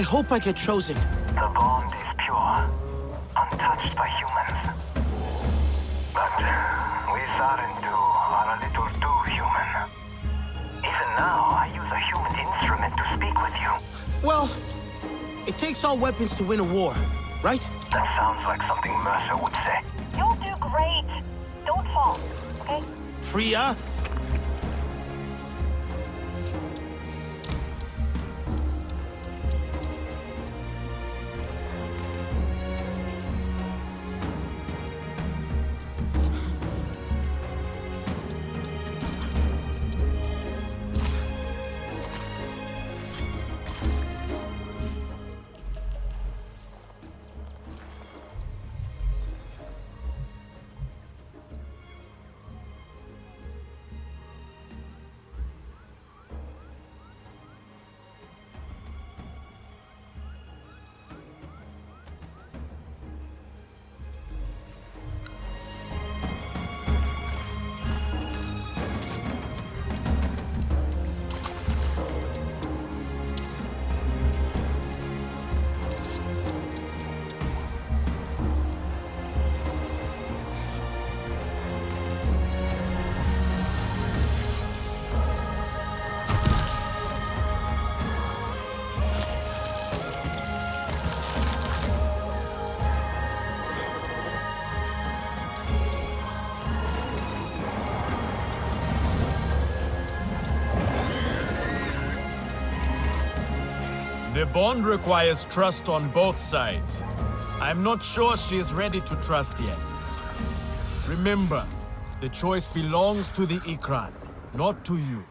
hope I get chosen. The bond is pure, untouched by humans. But we Sarentu are a little too human. Even now, I use a human instrument to speak with you. Well, it takes all weapons to win a war, right? That sounds like something Mercer would say. You'll do great. Don't fall, okay? Freya? The bond requires trust on both sides. I'm not sure she is ready to trust yet. Remember, the choice belongs to the Ikran, not to you.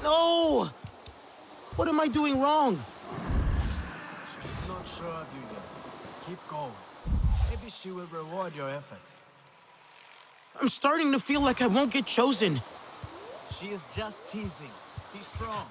No! What am I doing wrong? She's not sure of you yet. Keep going. Maybe she will reward your efforts. I'm starting to feel like I won't get chosen. She is just teasing. Be strong.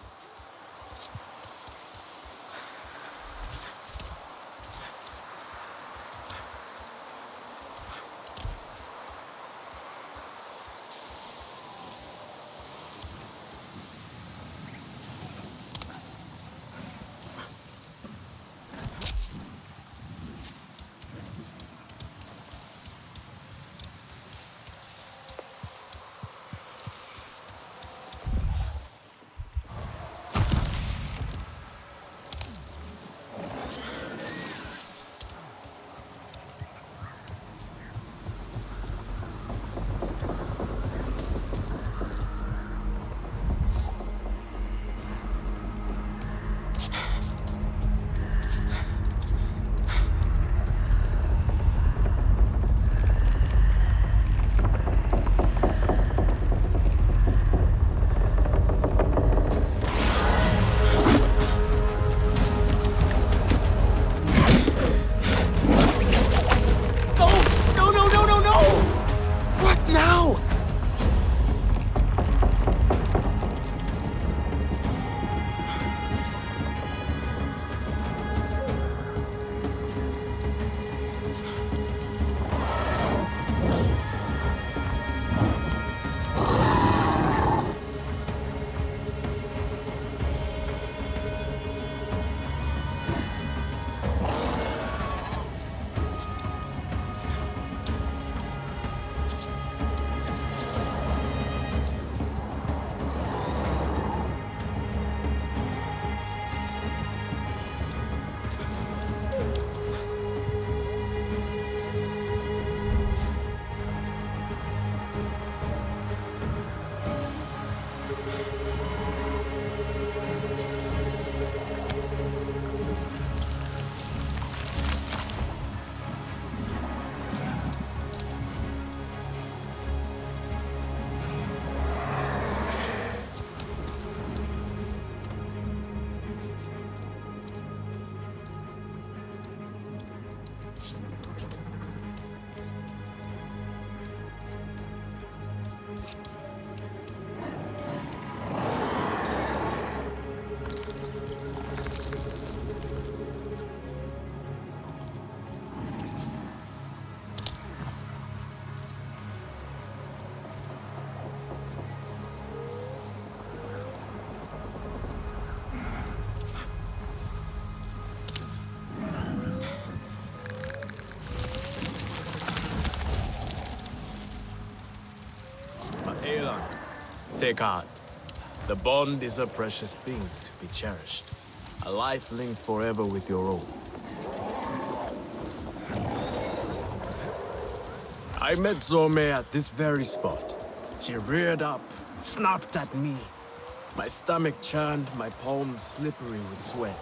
Take heart. The bond is a precious thing to be cherished. A life linked forever with your own. I met Zome at this very spot. She reared up, snapped at me. My stomach churned, my palms slippery with sweat.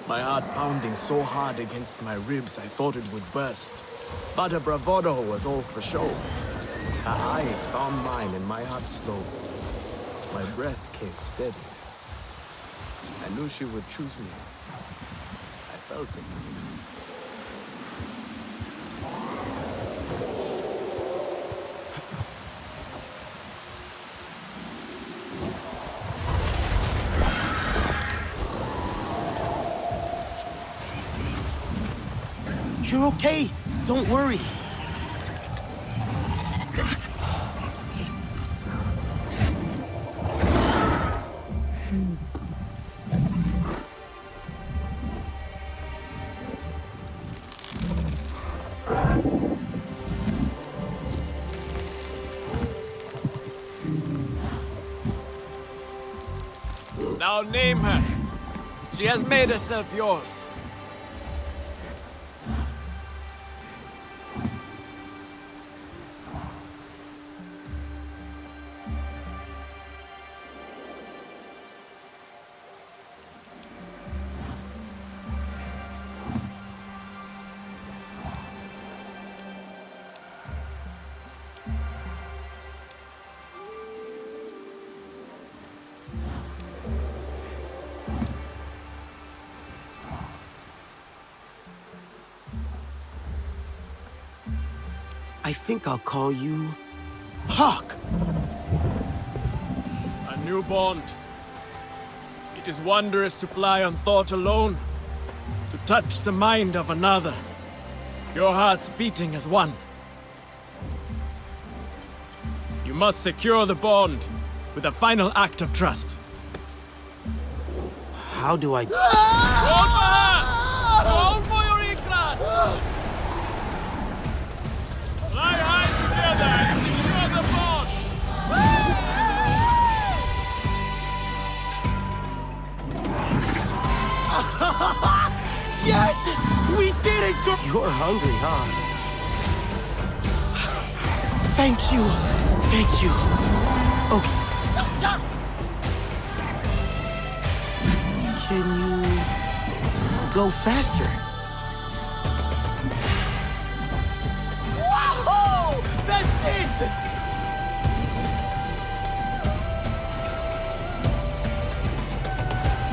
My heart pounding so hard against my ribs I thought it would burst. But her bravado was all for show. Her eyes found mine and my heart slowed. My breath came steady. I knew she would choose me. I felt it. You're okay. Don't worry. Now name her. She has made herself yours. I think I'll call you Hawk. A new bond. It is wondrous to fly on thought alone, to touch the mind of another, your hearts beating as one. You must secure the bond with a final act of trust. How do I... Call for her! Call for your Ikran! Fly high together and secure the bond! Yes! We did it, girl! You're hungry, huh? Thank you. Thank you. Okay. Can you go faster? Whoa! That's it!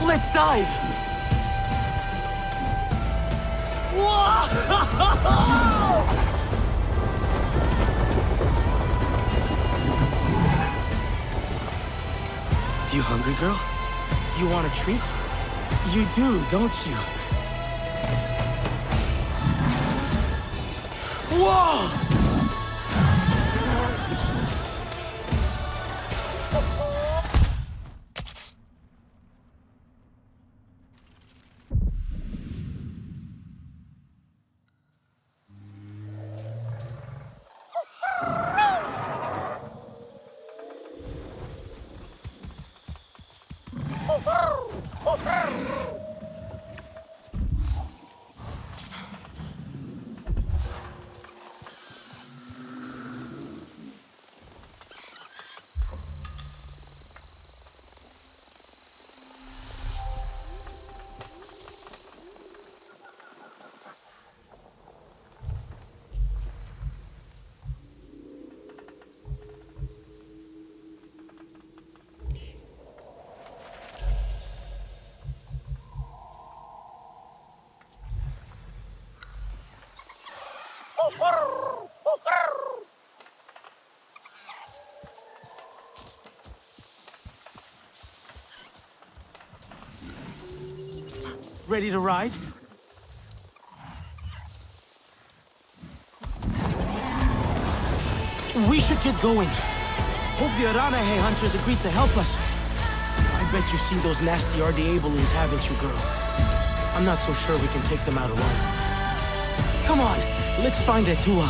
Let's dive! Whoa! You hungry, girl? You want a treat? You do, don't you? Whoa! Ready to ride? We should get going. Hope the Aranahe hunters agreed to help us. I bet you've seen those nasty RDA balloons, haven't you, girl? I'm not so sure we can take them out alone. Come on, let's find Etua.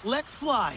Let's fly!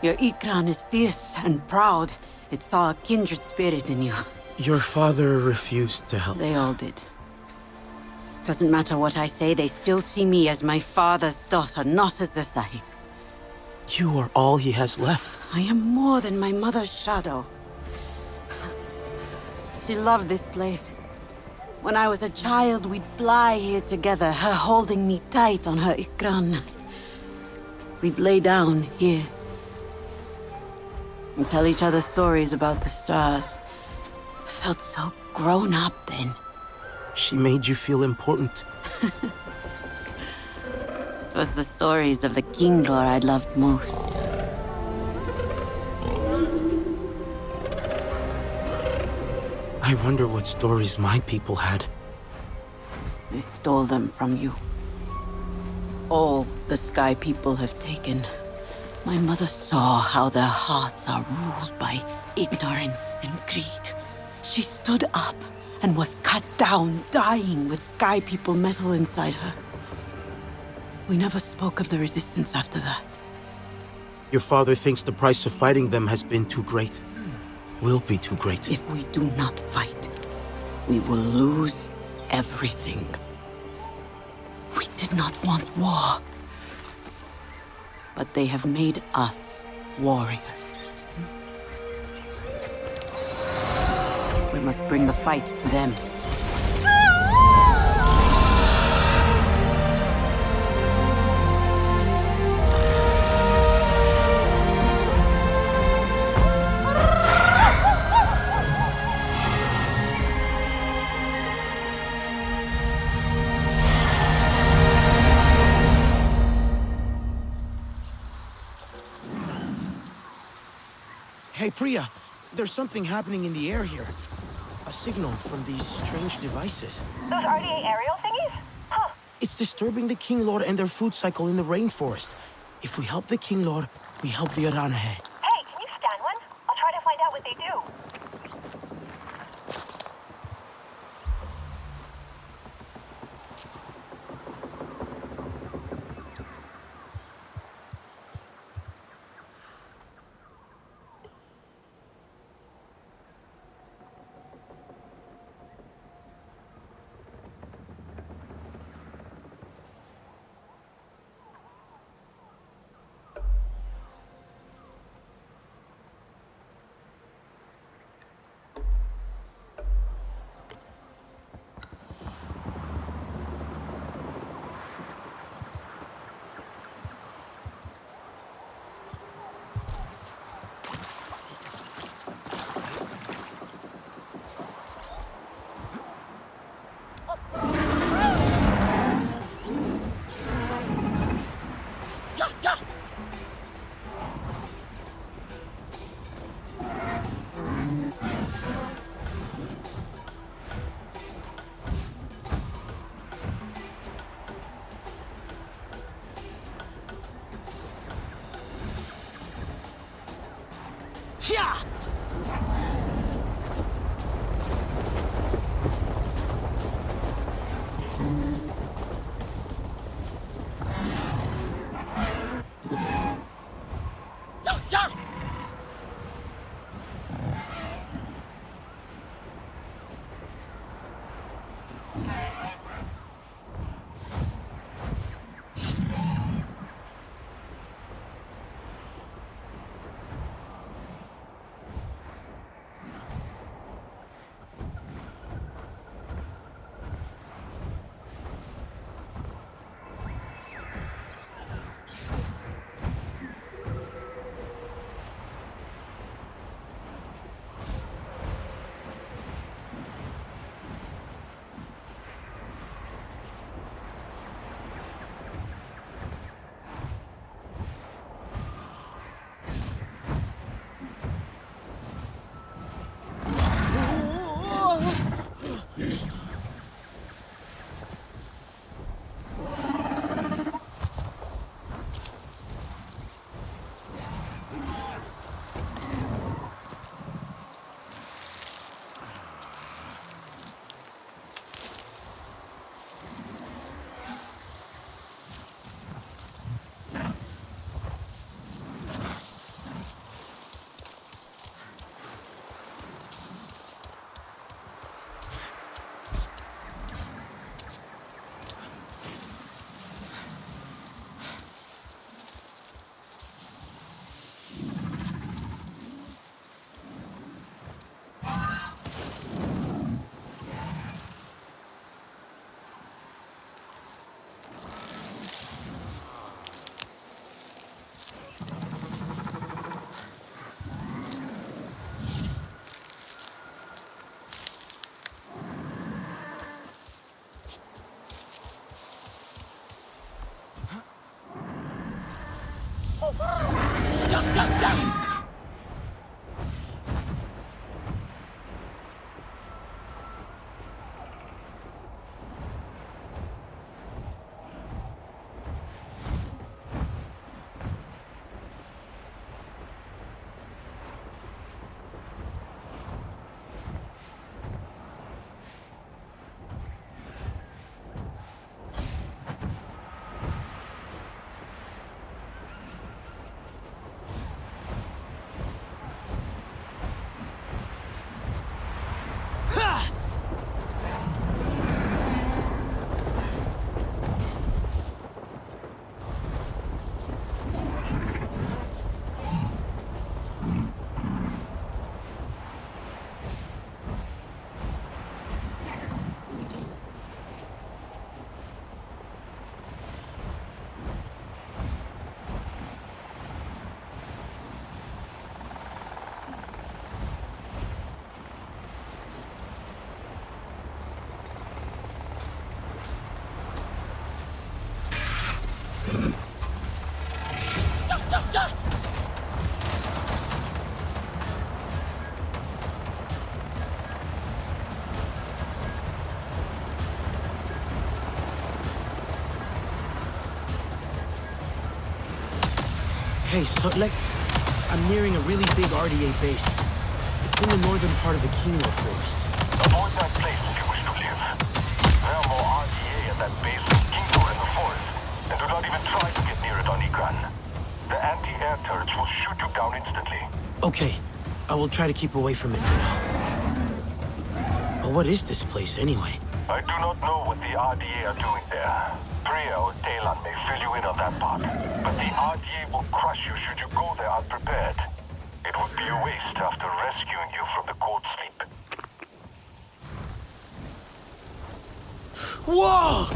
Your Ikran is fierce and proud. It saw a kindred spirit in you. Your father refused to help. They all did. Doesn't matter what I say, they still see me as my father's daughter, not as the Sahib. You are all he has left. I am more than my mother's shadow. She loved this place. When I was a child, we'd fly here together, her holding me tight on her Ikran. We'd lay down here and tell each other stories about the stars. I felt so grown up then. She made you feel important. It was the stories of the King Lore I loved most. I wonder what stories my people had. They stole them from you. All the Sky people have taken. My mother saw how their hearts are ruled by ignorance and greed. She stood up and was cut down, dying with Sky people metal inside her. We never spoke of the resistance after that. Your father thinks the price of fighting them has been too great. Will be too great. If we do not fight, we will lose everything. We did not want war. But they have made us warriors. We must bring the fight to them. Hey, Priya, there's something happening in the air here. A signal from these strange devices. Those RDA aerial thingies? Huh. It's disturbing the King Lord and their food cycle in the rainforest. If we help the King Lord, we help the Aranahe. Hey, can you scan one? I'll try to find out what they do. Okay, so I'm nearing a really big RDA base. It's in the northern part of the Kingler Forest. Avoid that place if you wish to live. There are more RDA at that base than Kingdor in the forest. And do not even try to get near it on Ikran. The anti-air turrets will shoot you down instantly. Okay, I will try to keep away from it for now. But what is this place anyway? I do not know what the RDA are doing there. Priya or Talon may fill you in on that part. But the RDA will crush you should you go there unprepared. It would be a waste after rescuing you from the cold sleep. Whoa!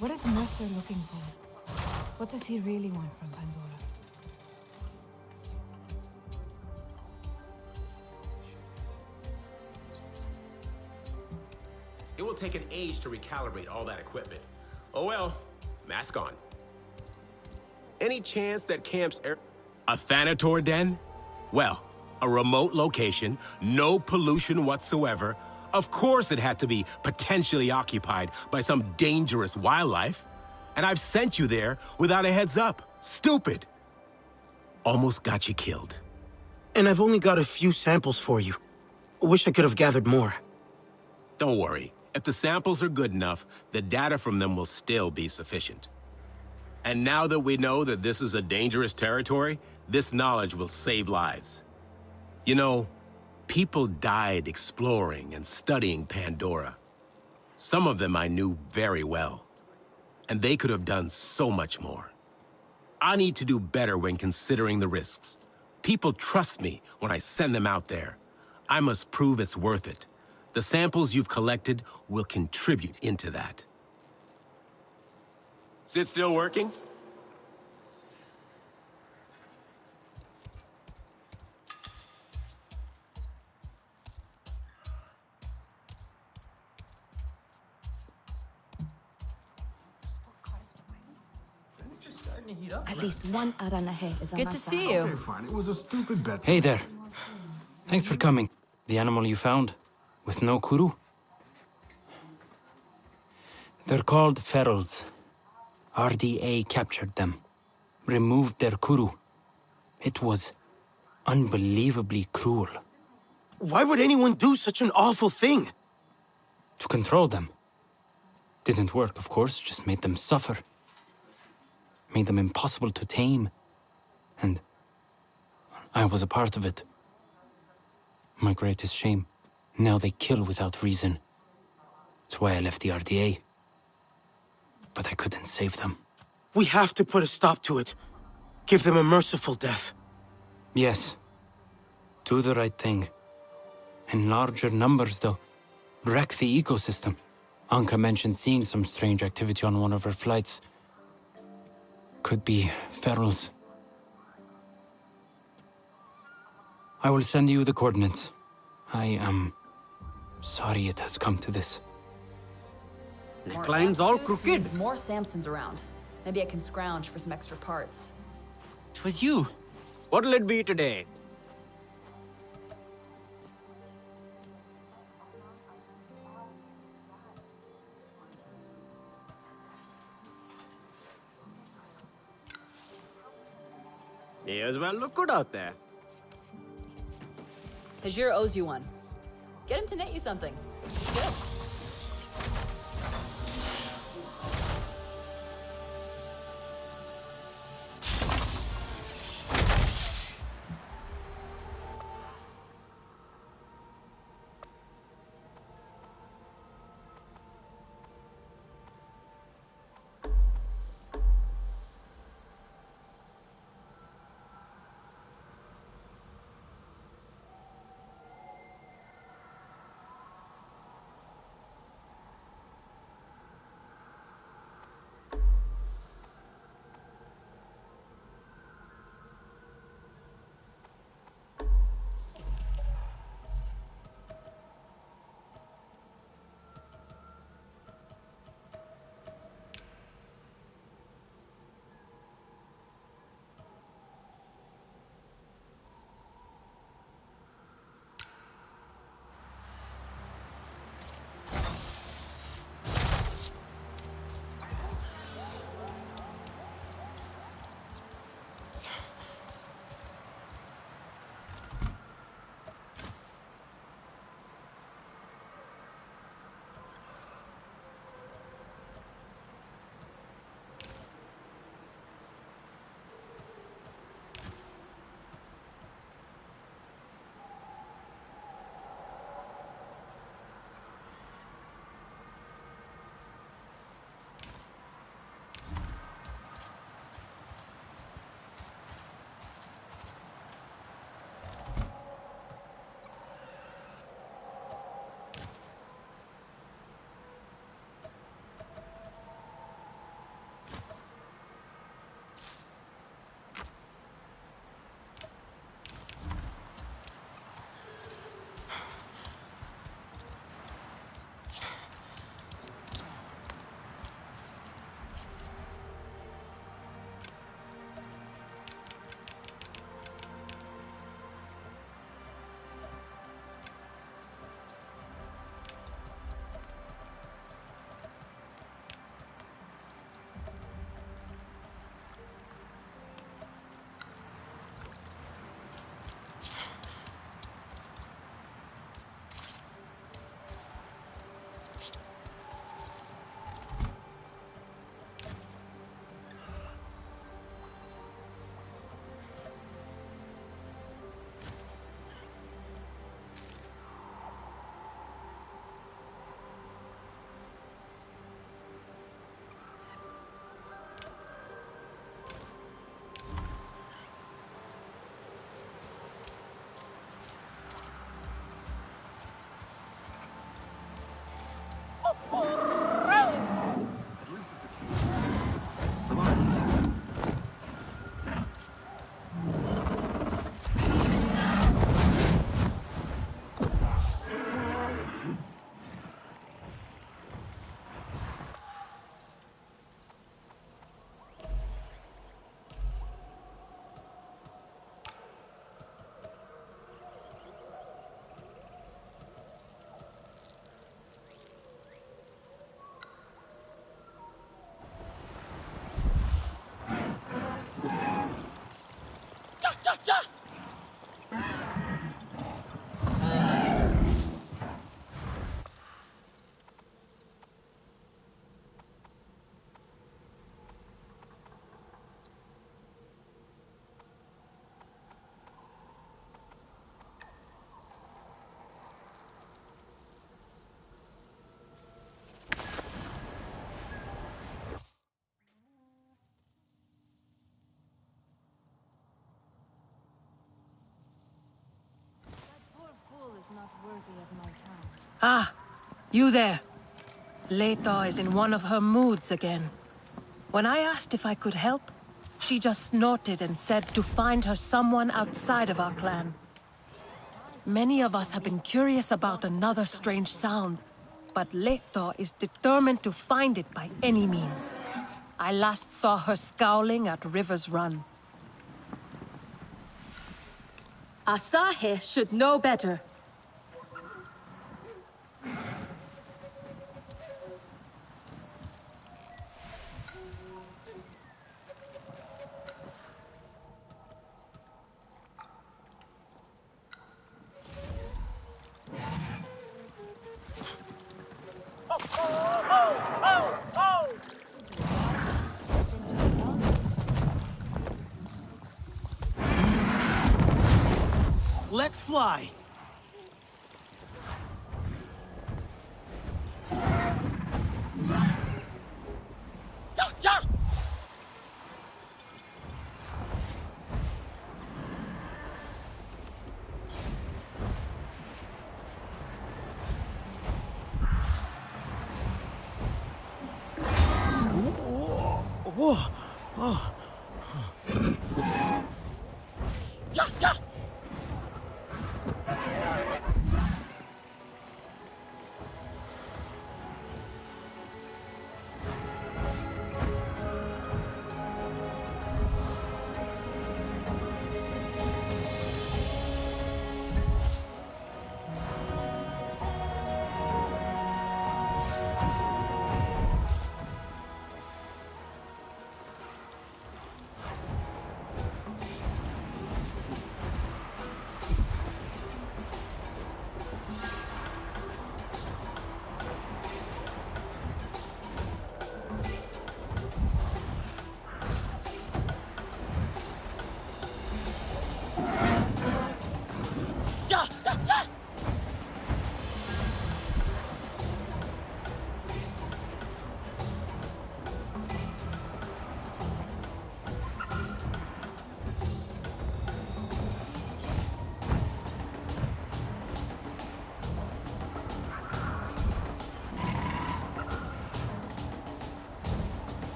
What is Mercer looking for? What does he really want from Pandora? It will take an age to recalibrate all that equipment. Oh well, mask on. Any chance that camp's a Thanator den? Well, a remote location, no pollution whatsoever. Of course it had to be potentially occupied by some dangerous wildlife. And I've sent you there without a heads up. Stupid. Almost got you killed. And I've only got a few samples for you. Wish I could have gathered more. Don't worry. If the samples are good enough, the data from them will still be sufficient. And now that we know that this is a dangerous territory, this knowledge will save lives. You know, people died exploring and studying Pandora. Some of them I knew very well. And they could have done so much more. I need to do better when considering the risks. People trust me when I send them out there. I must prove it's worth it. The samples you've collected will contribute into that. Is it still working? At least one Aranahe is a Good to masa. see you. Okay, fine. It was a stupid bet. Hey there. Thanks for coming. The animal you found, with no kuru? They're called ferals. RDA captured them, removed their kuru. It was unbelievably cruel. Why would anyone do such an awful thing? To control them. Didn't work, of course, just made them suffer. Made them impossible to tame. And I was a part of it. My greatest shame. Now they kill without reason. That's why I left the RDA. But I couldn't save them. We have to put a stop to it. Give them a merciful death. Yes. Do the right thing. In larger numbers, though. Wreck the ecosystem. Anka mentioned seeing some strange activity on one of her flights. Could be ferals. I will send you the coordinates. I am sorry it has come to this. Neckline's all crooked. More Samsons around. Maybe I can scrounge for some extra parts. 'Twas you. What'll it be today? May as well look good out there. Tajir owes you one. Get him to knit you something. Good. Ah, you there. Leto is in one of her moods again. When I asked if I could help, she just snorted and said to find her someone outside of our clan. Many of us have been curious about another strange sound, but Leto is determined to find it by any means. I last saw her scowling at River's Run. Asahi should know better. Let's fly! Whoa! Oh.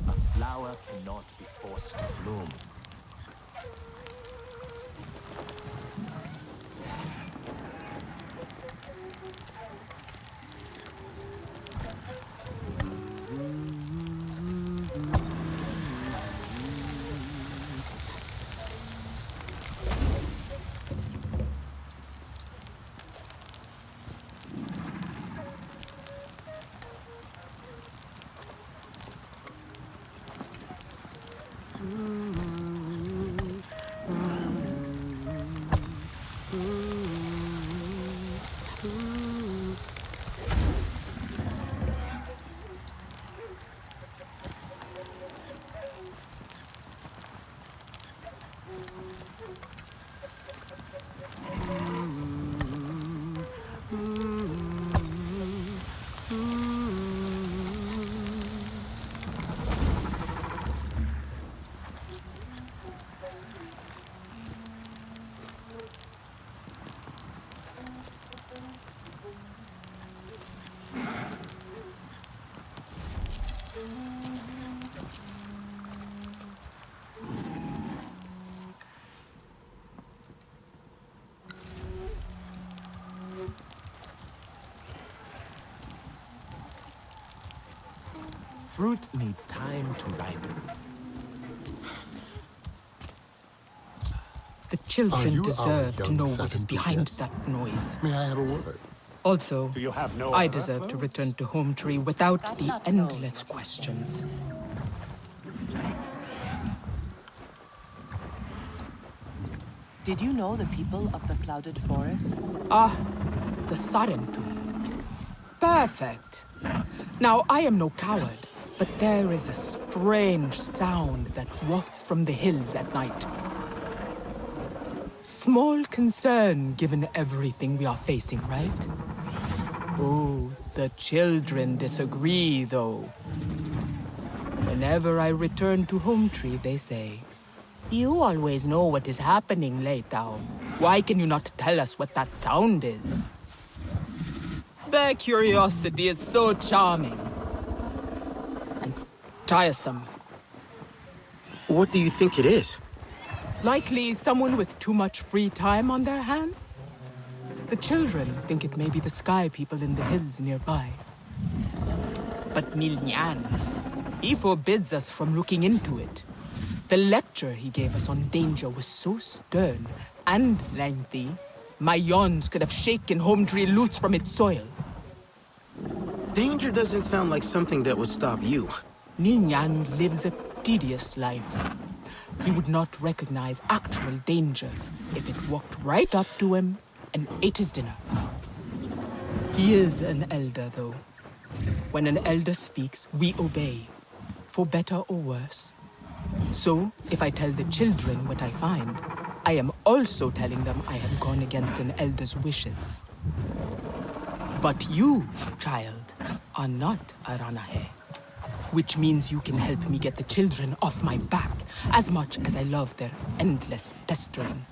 A flower cannot be forced to bloom. Fruit needs time to ripen. The children deserve to know what is behind that noise. May I have a word? Also, Do you have no I other deserve to clothes? return to Home Tree without the endless questions. Did you know the people of the Clouded Forest? Ah, the Sarentu. Perfect. Now, I am no coward, but there is a strange sound that wafts from the hills at night. Small concern given everything we are facing, right? Oh, the children disagree, though. Whenever I return to Home Tree, they say, "You always know what is happening, Leitao. Why can you not tell us what that sound is?" Their curiosity is so charming. And tiresome. What do you think it is? Likely someone with too much free time on their hands? The children think it may be the sky people in the hills nearby. But Nilnyan, he forbids us from looking into it. The lecture he gave us on danger was so stern and lengthy, my yawns could have shaken Home Tree loose from its soil. Danger doesn't sound like something that would stop you. Nilnyan lives a tedious life. He would not recognize actual danger if it walked right up to him and ate his dinner. He is an elder, though. When an elder speaks, we obey, for better or worse. So, if I tell the children what I find, I am also telling them I have gone against an elder's wishes. But you, child, are not Aranahe, which means you can help me get the children off my back, as much as I love their endless pestering.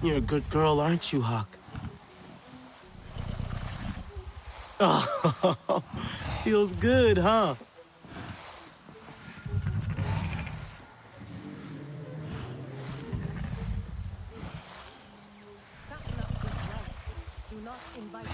You're a good girl, aren't you, Hawk? Oh, feels good, huh? Do not invite me.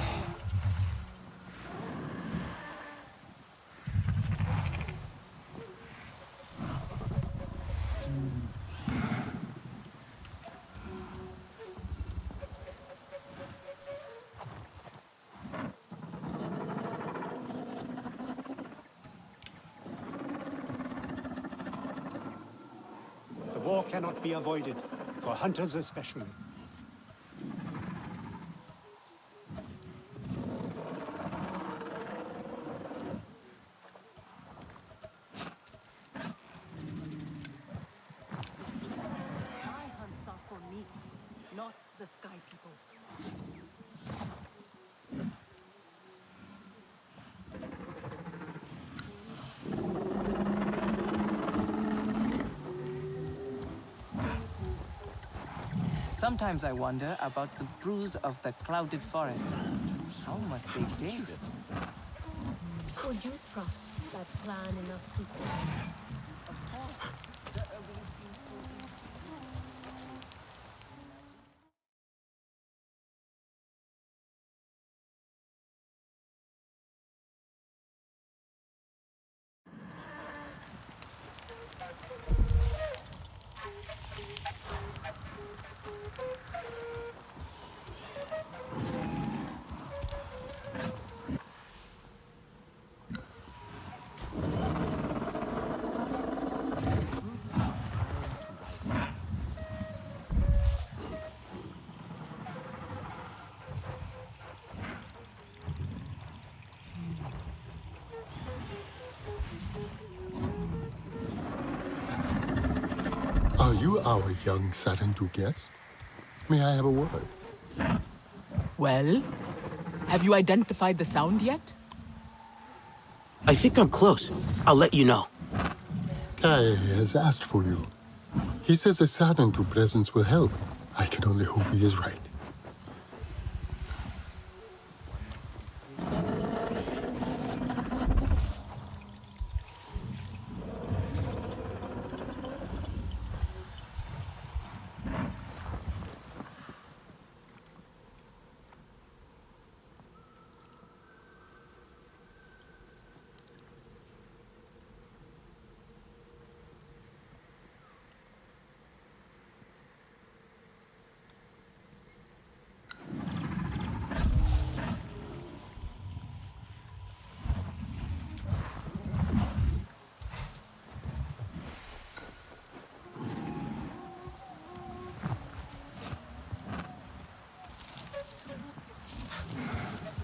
The war cannot be avoided, for hunters especially. My hunts are for me, not the Sky People. Sometimes I wonder about the brews of the clouded forest. How must they taste? Would you trust that clan enough to Are you our young Sarandu guest? May I have a word? Well, have you identified the sound yet? I think I'm close. I'll let you know. Kai has asked for you. He says a Sarandu presence will help. I can only hope he is right.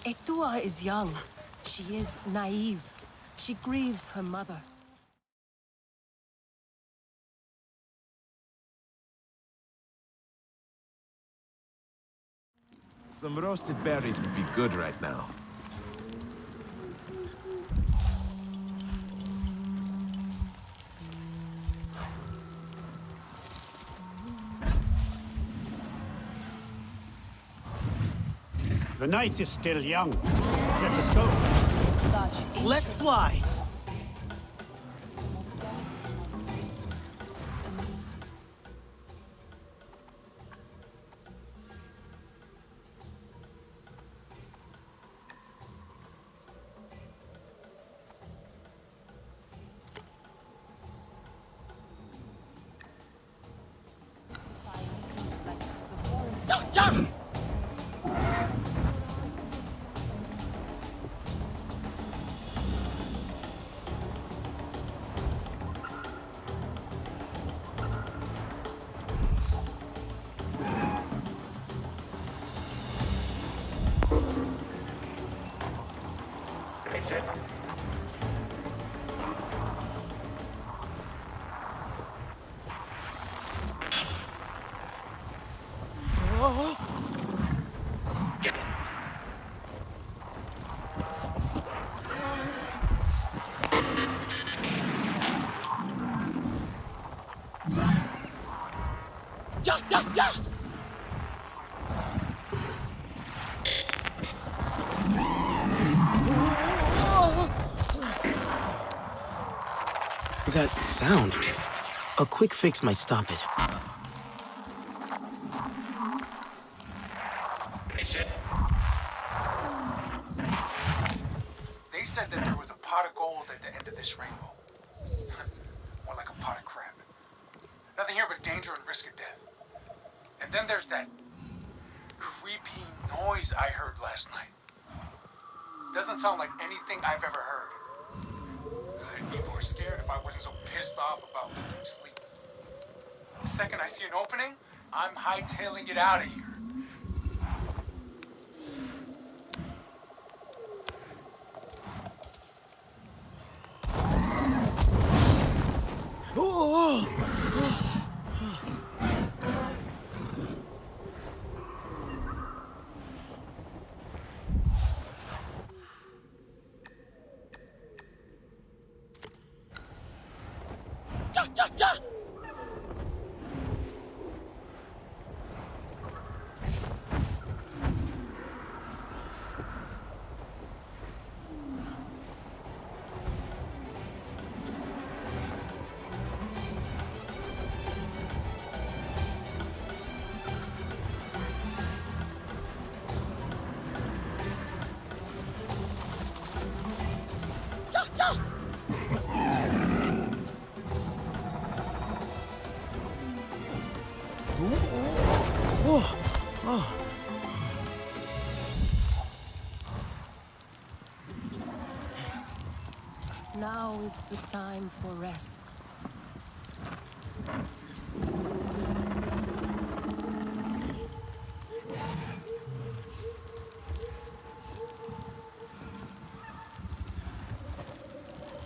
Etua is young. She is naive. She grieves her mother. Some roasted berries would be good right now. The night is still young. Let us go. Let's fly! That sound. A quick fix might stop it. They said that there was a pot of gold at the end of this rainbow. More like a pot of crap. Nothing here but danger and risk of death. And then there's that creepy noise I heard last night. Doesn't sound like anything I've ever heard. I'd be more scared if I wasn't so pissed off about losing sleep. The second I see an opening, I'm hightailing it out of here. Now is the time for rest.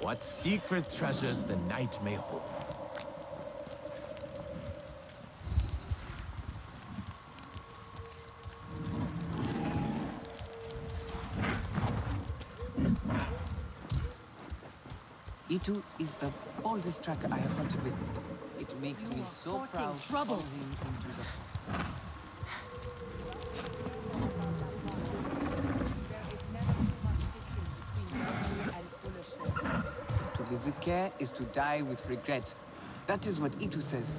What secret treasures the night may hold. Itu is the boldest tracker I have hunted with. It makes me so proud to follow him into the forest. To live with care is to die with regret. That is what Itu says.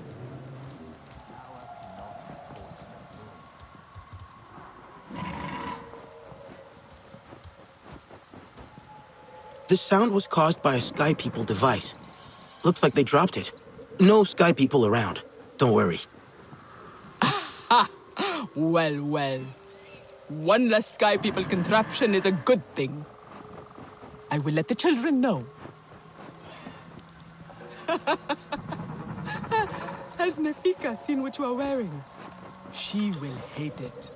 This sound was caused by a Sky People device. Looks like they dropped it. No Sky People around. Don't worry. Well, well. One less Sky People contraption is a good thing. I will let the children know. Has Nefika seen what you are wearing? She will hate it.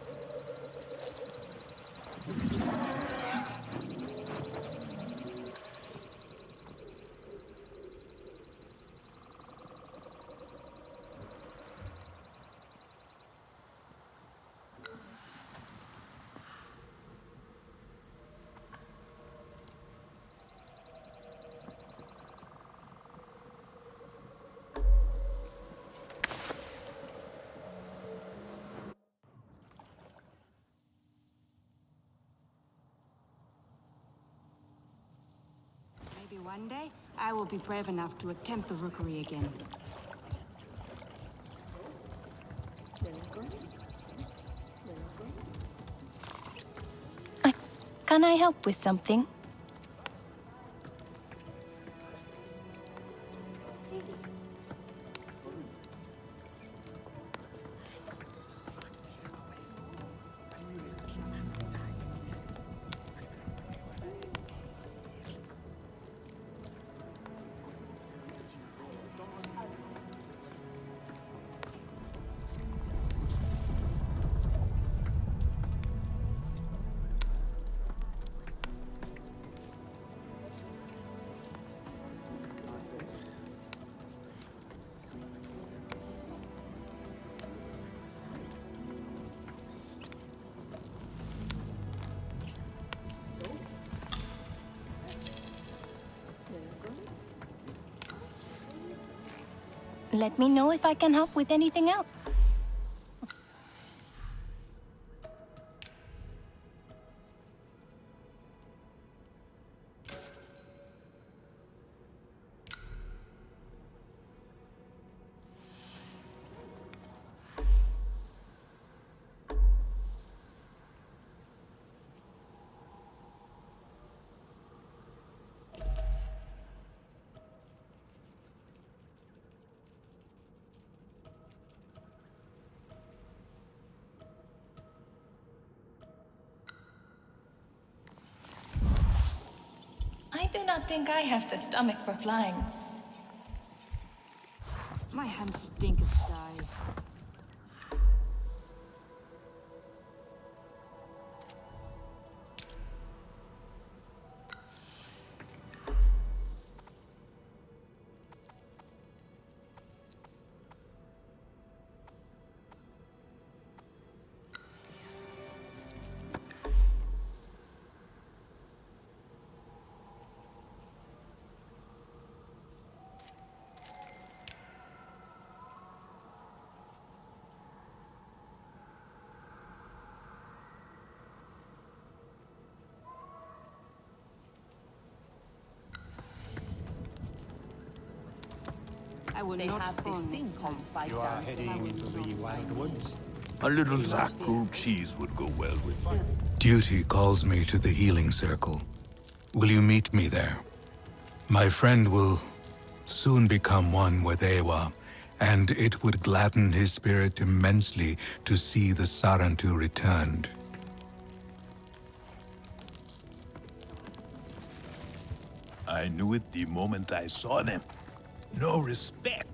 One day, I will be brave enough to attempt the rookery again. Can I help with something? Let me know if I can help with anything else. I do not think I have the stomach for flying. My hands stink of dye. I will not have this fawn thing this called time. fight You are dance. heading into the wild woods. A little Zaku cheese would go well with you. Duty calls me to the healing circle. Will you meet me there? My friend will soon become one with Ewa, and it would gladden his spirit immensely to see the Sarantu returned. I knew it the moment I saw them. No respect.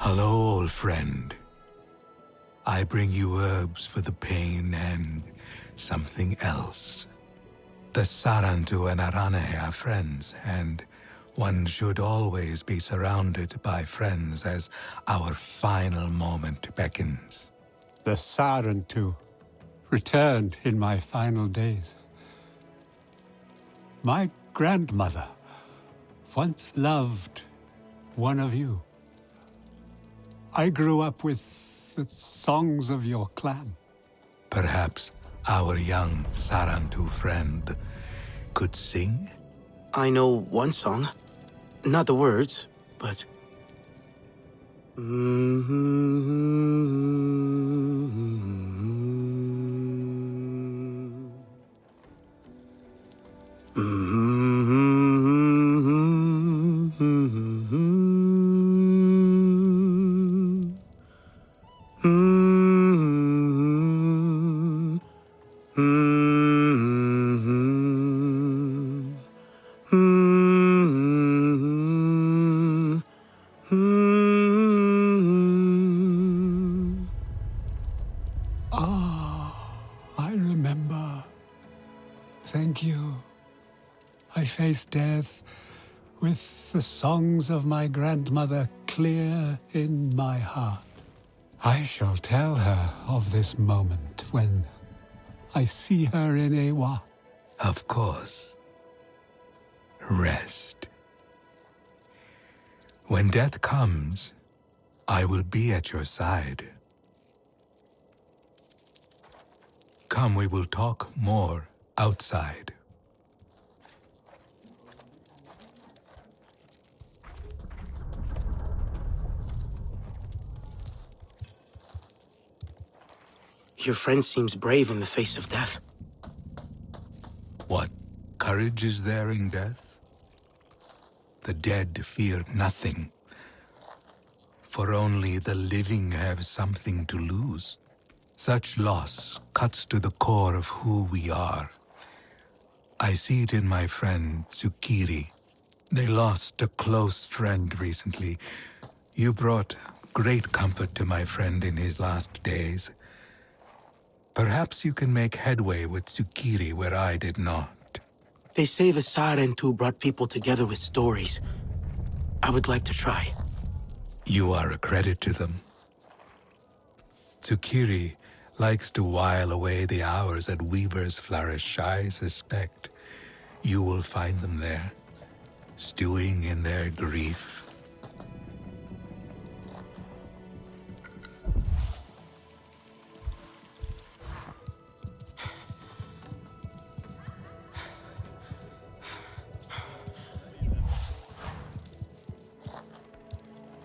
Hello, old friend. I bring you herbs for the pain and something else. The Sarantu and Arane are friends, and one should always be surrounded by friends as our final moment beckons. The Sarantu returned in my final days. My grandmother once loved one of you. I grew up with the songs of your clan. Perhaps our young Sarantu friend could sing? I know one song. Not the words, but... I remember. Thank you. I face death with the songs of my grandmother clear in my heart. I shall tell her of this moment when I see her in Ewa. Of course. Rest. When death comes, I will be at your side. Come, we will talk more outside. Your friend seems brave in the face of death. What courage is there in death? The dead fear nothing, for only the living have something to lose. Such loss cuts to the core of who we are. I see it in my friend Tsukiri. They lost a close friend recently. You brought great comfort to my friend in his last days. Perhaps you can make headway with Tsukiri where I did not. They say the Sarentu brought people together with stories. I would like to try. You are a credit to them. Tsukiri likes to while away the hours at Weaver's Flourish. I suspect you will find them there, stewing in their grief.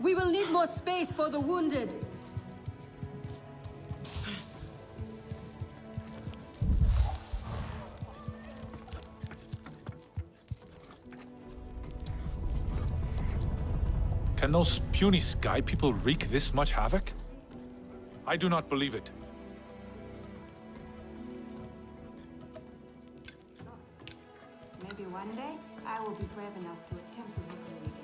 We will need more space for the wounded. Can those puny sky people wreak this much havoc? I do not believe it. Maybe one day I will be brave enough to attempt the rookery again.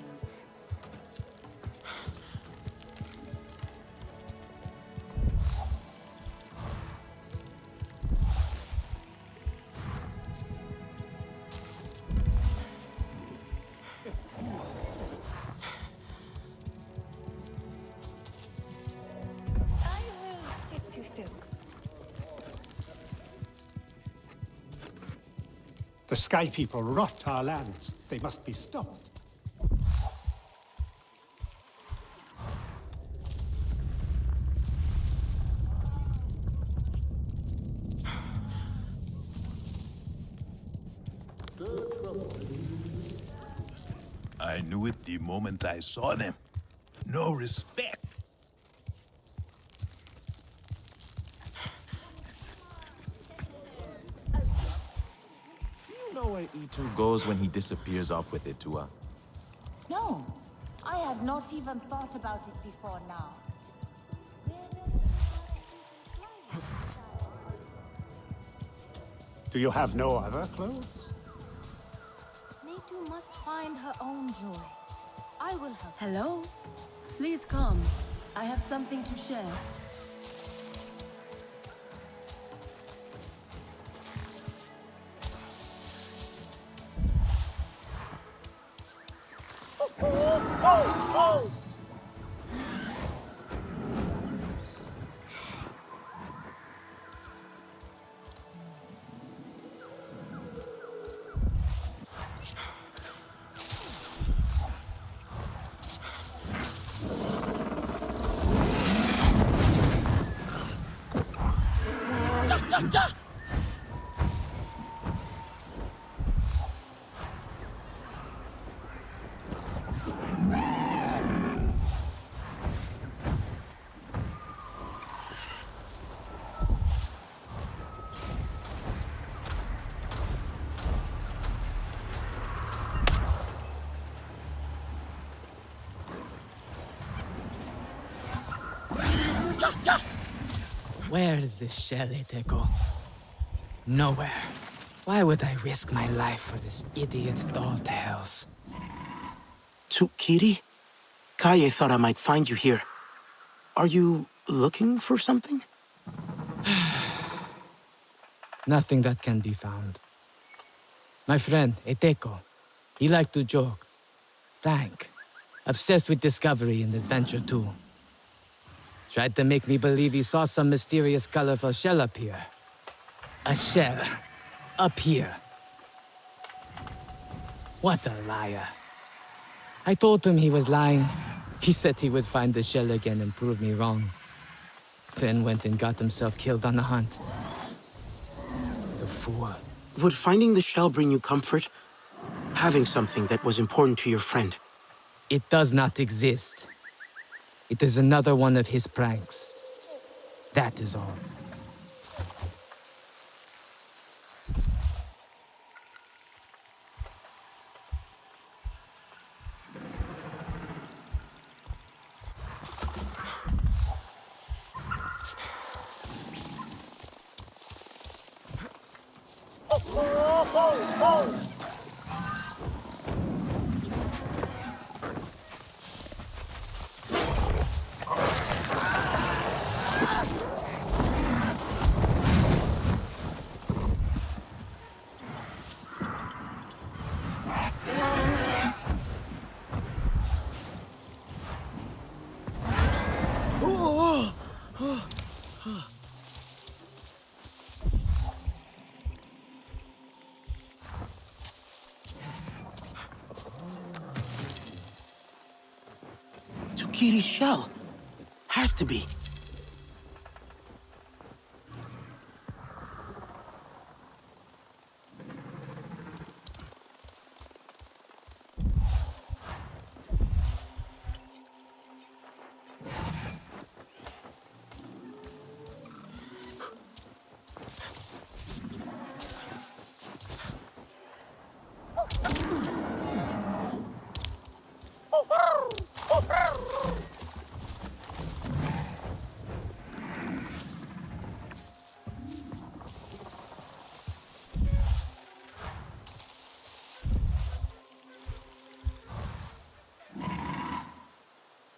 The Sky People rot our lands. They must be stopped. I knew it the moment I saw them. No respect. You know where E2 goes when he disappears off with it, Tua? No, I have not even thought about it before now. Do you have no other clothes? Natu must find her own joy. I will help. Hello? Please come. I have something to share. Where is this chalet go? Nowhere. Why would I risk my life for this idiot's doll tales? Tsukiri? Kaye thought I might find you here. Are you looking for something? Nothing that can be found. My friend, Eteko. He liked to joke. Frank. Obsessed with discovery and adventure too. Tried to make me believe he saw some mysterious colorful shell appear. A shell. Up here. What a liar. I told him he was lying. He said he would find the shell again and prove me wrong. Then went and got himself killed on the hunt. The fool. Would finding the shell bring you comfort? Having something that was important to your friend. It does not exist. It is another one of his pranks. That is all. Tsukiri's shell. Has to be.